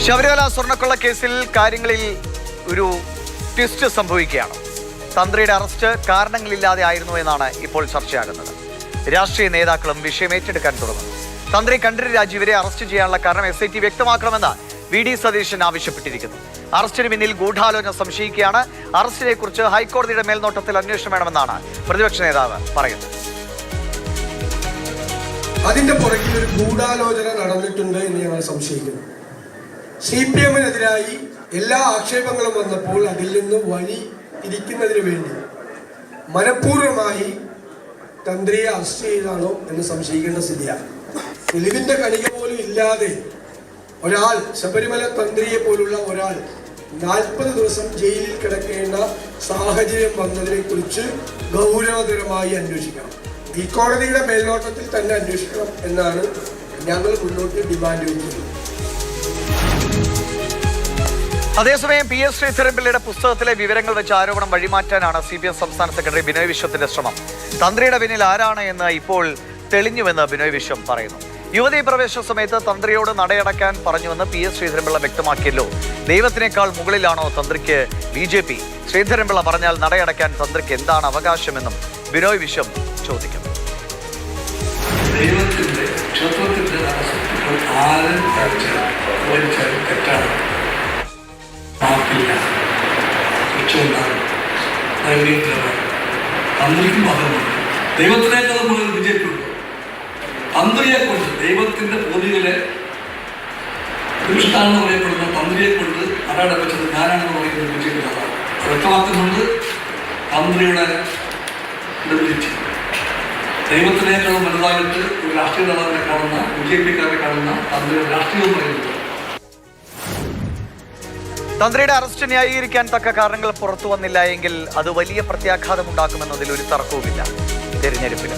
ശബരിമല സ്വർണ്ണക്കൊള്ള കേസിൽ കാര്യങ്ങളിൽ ഒരു ട്വിസ്റ്റ് സംഭവിക്കുകയാണ്. തന്ത്രിയുടെ അറസ്റ്റ് കാരണങ്ങളില്ലാതെ ആയിരുന്നു എന്നാണ് ഇപ്പോൾ ചർച്ചയാകുന്നത്. രാഷ്ട്രീയ നേതാക്കളും വിഷയം ഏറ്റെടുക്കാൻ തുടങ്ങുന്നു. തന്ത്രി കണ്ഠരര് രാജീവരെ അറസ്റ്റ് ചെയ്യാനുള്ള കാരണം SIT വ്യക്തമാക്കണമെന്ന് VD സതീശൻ ആവശ്യപ്പെട്ടിരിക്കുന്നു. അറസ്റ്റിന് പിന്നിൽ ഗൂഢാലോചന സംശയിക്കുകയാണ്. അറസ്റ്റിനെ കുറിച്ച് ഹൈക്കോടതിയുടെ മേൽനോട്ടത്തിൽ അന്വേഷണം വേണമെന്നാണ് പ്രതിപക്ഷ നേതാവ് പറയുന്നത്. അതിന്റെ പുറകിൽ ഒരു ഗൂഢാലോചന നടന്നിട്ടുണ്ട് എന്ന് ഞങ്ങൾ സംശയിക്കുന്നു. CPM-നെതിരായി എല്ലാ ആക്ഷേപങ്ങളും വന്നപ്പോൾ അതിൽ നിന്ന് വഴി തിരിക്കുന്നതിന് വേണ്ടി മനഃപൂർവ്വമായി തന്ത്രിയെ അറസ്റ്റ് ചെയ്താണോ എന്ന് സംശയിക്കേണ്ട സ്ഥിതിയാണ്. തെളിവിന്റെ കണിക പോലും ഇല്ലാതെ ഒരാൾ, ശബരിമല തന്ത്രിയെ പോലുള്ള ഒരാൾ 40 ദിവസം ജയിലിൽ കിടക്കേണ്ട സാഹചര്യം വന്നതിനെ കുറിച്ച് ഗൗരവതരമായി അന്വേഷിക്കണം. ഈ കോടതിയുടെ മേൽനോട്ടത്തിൽ തന്നെ അന്വേഷിക്കണം എന്നാണ് ഞങ്ങൾ മുന്നോട്ട് ഡിമാൻഡ് ചെയ്യുന്നത്. അതേസമയം PS ശ്രീധരൻപിള്ളയുടെ പുസ്തകത്തിലെ വിവരങ്ങൾ വെച്ച് ആരോപണം വഴിമാറ്റാനാണ് CPM സംസ്ഥാന സെക്രട്ടറി ബിനോയ് വിശ്വത്തിന്റെ ശ്രമം. തന്ത്രിയുടെ പിന്നിൽ ആരാണ് എന്ന് ഇപ്പോൾ തെളിഞ്ഞുവെന്ന് ബിനോയ് വിശ്വം പറയുന്നു. യുവതീ പ്രവേശന സമയത്ത് തന്ത്രിയോട് നടയടക്കാൻ പറഞ്ഞുവെന്ന് PS ശ്രീധരൻപിള്ള വ്യക്തമാക്കിയല്ലോ. ദൈവത്തിനേക്കാൾ മുകളിലാണോ തന്ത്രിക്ക് BJP? ശ്രീധരൻപിള്ള പറഞ്ഞാൽ നടയടക്കാൻ തന്ത്രിക്ക് എന്താണ് അവകാശമെന്നും ബിനോയ് വിശ്വം ചോദിക്കുന്നു. ദൈവത്തിന്റെ ക്ഷേത്രത്തിന്റെ ആരും തെറ്റാണ്, മാപ്പില്ല, രക്ഷയുണ്ടാകും, തന്ത്രിക്കും മതമുണ്ട്. ദൈവത്തിനേക്കാൾ കൂടുതൽ BJP ഉണ്ട്. തന്ത്രിയെ കൊണ്ട്, ദൈവത്തിന്റെ പൂർവികരെ ദുഷ്ടാണെന്ന് പറയപ്പെടുന്ന തന്ത്രിയെ കൊണ്ട് നടയടപ്പിച്ചത് ഞാനാണെന്ന് പറയുന്നത് BJP വ്യക്തമാക്കുന്നുണ്ട്. തന്ത്രിയുടെ ഡെബിലിറ്റി ദൈവത്തിനേക്കാളും വലുതായിട്ട് ഒരു രാഷ്ട്രീയ നേതാവിനെ കാണുന്ന, BJP-ക്കാരെ കാണുന്ന തന്ത്രിയുടെ രാഷ്ട്രീയം പറയുന്നത്. തന്ത്രിയുടെ അറസ്റ്റ് ന്യായീകരിക്കാൻ തക്ക കാരണങ്ങൾ പുറത്തു വന്നില്ല എങ്കിൽ അത് വലിയ പ്രത്യാഘാതമുണ്ടാക്കുമെന്നതിൽ ഒരു തർക്കവുമില്ല. തെരഞ്ഞെടുപ്പിന്